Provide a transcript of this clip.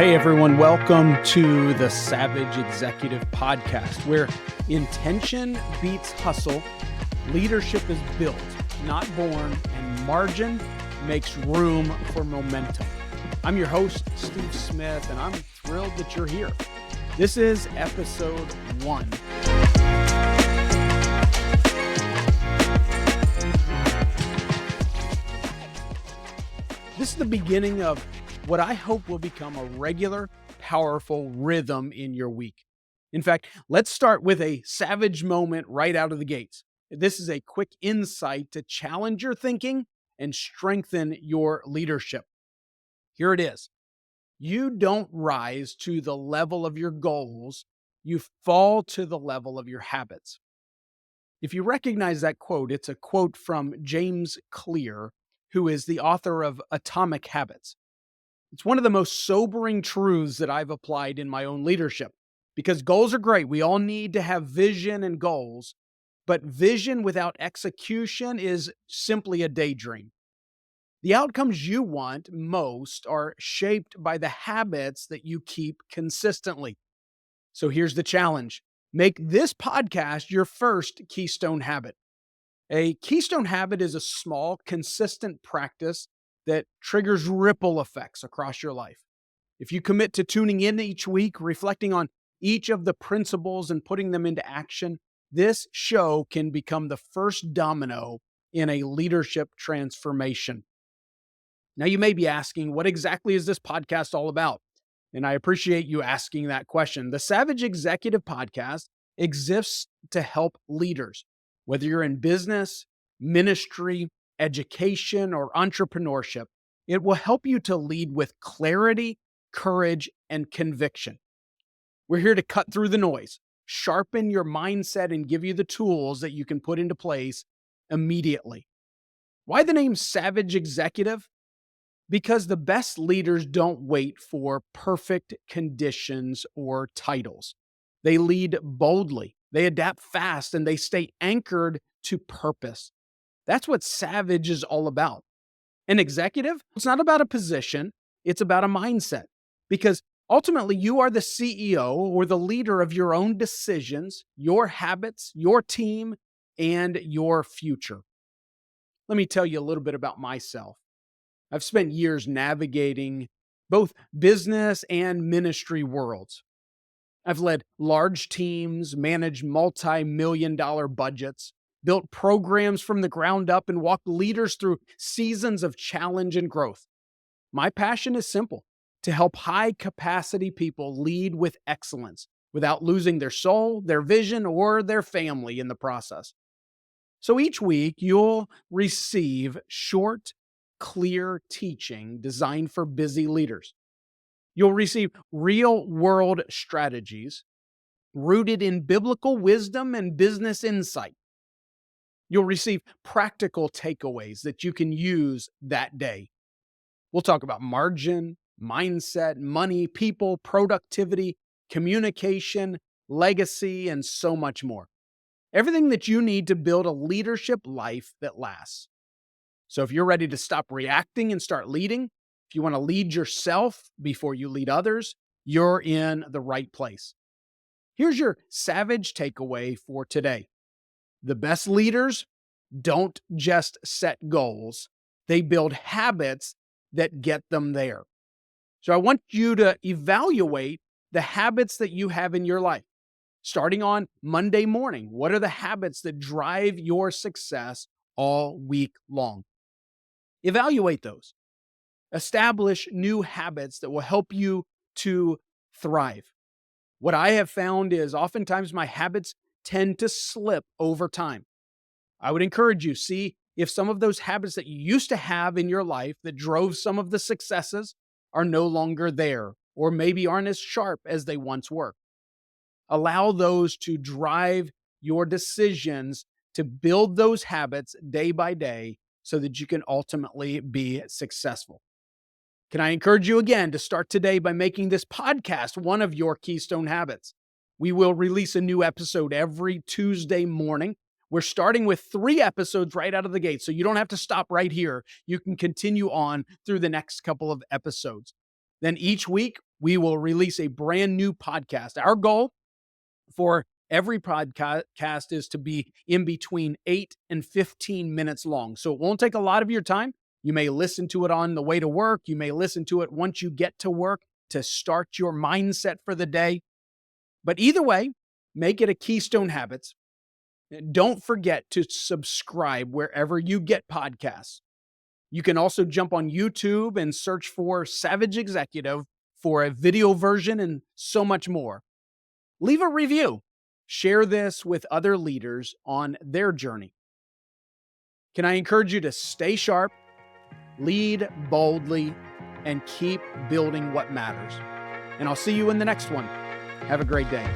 Hey everyone, welcome to the Savage Executive Podcast, where intention beats hustle, leadership is built, not born, and margin makes room for momentum. I'm your host, Steve Smith, and I'm thrilled that you're here. This is episode 1. This is the beginning of what I hope will become a regular, powerful rhythm in your week. In fact, let's start with a savage moment right out of the gates. This is a quick insight to challenge your thinking and strengthen your leadership. Here it is. You don't rise to the level of your goals, you fall to the level of your habits. If you recognize that quote, it's a quote from James Clear, who is the author of Atomic Habits. It's one of the most sobering truths that I've applied in my own leadership, because goals are great. We all need to have vision and goals, but vision without execution is simply a daydream. The outcomes you want most are shaped by the habits that you keep consistently. So here's the challenge. Make this podcast your first keystone habit. A keystone habit is a small, consistent practice that triggers ripple effects across your life. If you commit to tuning in each week, reflecting on each of the principles and putting them into action, this show can become the first domino in a leadership transformation. Now, you may be asking, what exactly is this podcast all about? And I appreciate you asking that question. The Savage Executive Podcast exists to help leaders, whether you're in business, ministry, education, or entrepreneurship. It will help you to lead with clarity, courage, and conviction. We're here to cut through the noise, sharpen your mindset, and give you the tools that you can put into place immediately. Why the name Savage Executive? Because the best leaders don't wait for perfect conditions or titles. They lead boldly, they adapt fast, and they stay anchored to purpose. That's what Savage is all about. An executive, it's not about a position, it's about a mindset. Because ultimately, you are the CEO or the leader of your own decisions, your habits, your team, and your future. Let me tell you a little bit about myself. I've spent years navigating both business and ministry worlds. I've led large teams, managed multi-million-dollar budgets, built programs from the ground up, and walked leaders through seasons of challenge and growth. My passion is simple: to help high-capacity people lead with excellence without losing their soul, their vision, or their family in the process. So each week, you'll receive short, clear teaching designed for busy leaders. You'll receive real-world strategies rooted in biblical wisdom and business insight. You'll receive practical takeaways that you can use that day. We'll talk about margin, mindset, money, people, productivity, communication, legacy, and so much more. Everything that you need to build a leadership life that lasts. So if you're ready to stop reacting and start leading, if you want to lead yourself before you lead others, you're in the right place. Here's your savage takeaway for today. The best leaders don't just set goals, they build habits that get them there. So I want you to evaluate the habits that you have in your life. Starting on Monday morning, what are the habits that drive your success all week long? Evaluate those. Establish new habits that will help you to thrive. What I have found is oftentimes my habits tend to slip over time. I would encourage you, see if some of those habits that you used to have in your life that drove some of the successes are no longer there, or maybe aren't as sharp as they once were. Allow those to drive your decisions to build those habits day by day so that you can ultimately be successful. Can I encourage you again to start today by making this podcast one of your keystone habits? We will release a new episode every Tuesday morning. We're starting with 3 episodes right out of the gate, so you don't have to stop right here. You can continue on through the next couple of episodes. Then each week, we will release a brand new podcast. Our goal for every podcast is to be in between 8 and 15 minutes long. So it won't take a lot of your time. You may listen to it on the way to work. You may listen to it once you get to work to start your mindset for the day. But either way, make it a Keystone Habits. Don't forget to subscribe wherever you get podcasts. You can also jump on YouTube and search for Savage Executive for a video version and so much more. Leave a review. Share this with other leaders on their journey. Can I encourage you to stay sharp, lead boldly, and keep building what matters? And I'll see you in the next one. Have a great day.